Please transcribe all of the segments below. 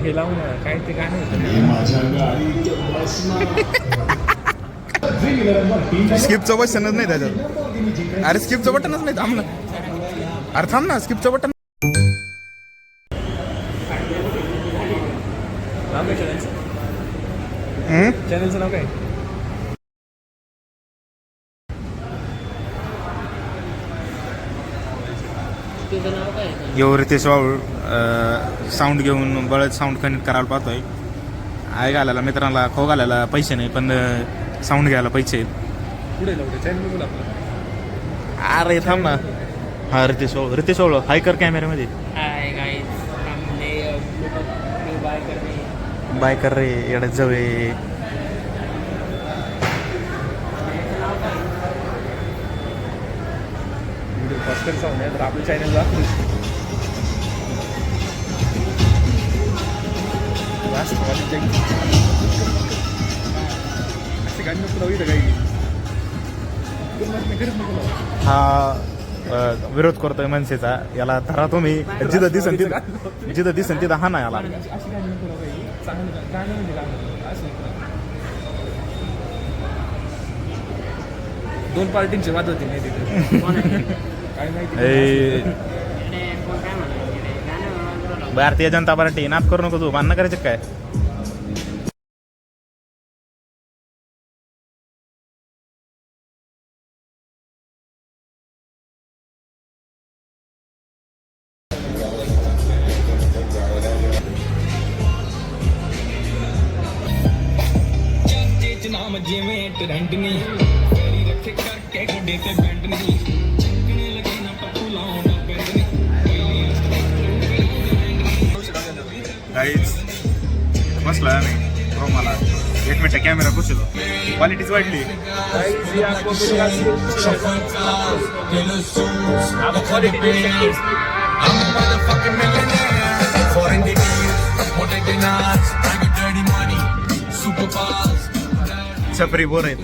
हे लावून काय ते गाणं स्किपचं बटनच नाही त्याच्यात. अरे स्किपचं बटनच नाही. थांब ना, अरे थांब ना, स्किपचं बटन. नाव काय चॅनलचं नाव काय? यो रितेश वाळू साऊंड घेऊन बळच साऊंड कनेक्ट करायला पाहतोय. आय घालायला मित्रांना खो घालायला पैसे नाही, पण साऊंड घ्यायला पैसे आहेत. पुढे लावते चॅनल बोला आपलं. अरे थांब ना. हा रितेश वाळू हाय कर कॅमेऱ्यामध्ये. बाय कर रे येड्यात जवळ. फर्स्ट साऊंड आहे तर आपल्या चॅनलला असे गाणी नको लावू इथं काही. हा विरोध करतोय मनसेचा. याला धरा तुम्ही. जिथं दिसन तिथं हा ना याला. अशी गाणी नको लावू काही. चांगलं गाणं म्हणजे गाणं असं दोन पार्टींची वाद होती नाही तिथे. काय माहिती. भारतीय जनता पार्टी नाप करू नको तू. भांडणं करायचं काय? नाम जिमें ट्रेंड नहीं तेरी रखे करके गुड्डे ते बैंड नहीं चिकने लगे ना पट्टू लाऊं ना बैंड नहीं काहीच बसला नाही मला. 1 मिनिट कॅमेरा पुसलो. क्वालिटीच वाढली. छपरी बोर आहेत.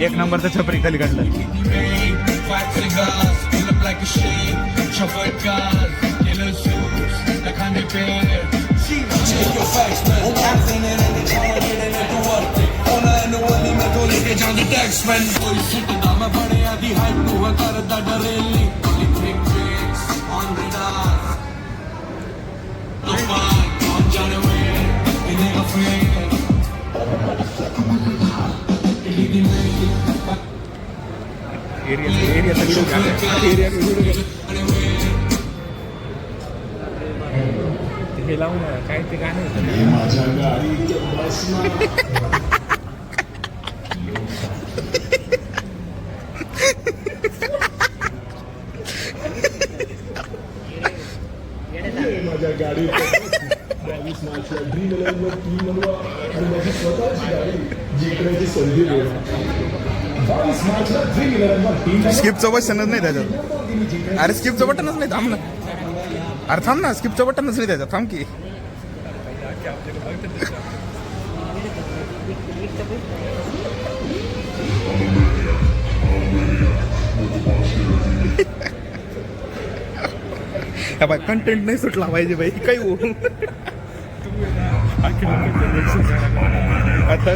1 नंबरचा छपरी खाली काढला. हे लावून काय ते गाणं माझ्या गाडी 22 मार्चला ड्रीम इलेव्हनवर टीम बनवा आणि माझी स्वतःची गाडी जिंकण्याची संधी मिळवा. 22 मार्चला ड्रीम इलेव्हनवर टीम. स्किपचं बटनच नाही त्याच्यात. अरे स्किपचं बटनच नाही. थांब ना, अरे थांब ना, स्किपचं बटनच नाही त्याच्यात. थांब की. बाय कंटेंट नाही सुटला पाहिजे बाई. काही हो आता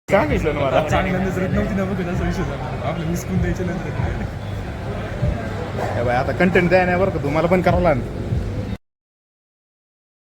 का घेतलं ना मला. चांगल्या नजरेत नव्हती ना बघ असा विषय झाला. आपलं मिसकून द्यायच्या नंतर आता कंटेंट द्या नाही बरं का. तुम्हाला पण करावं लागेल.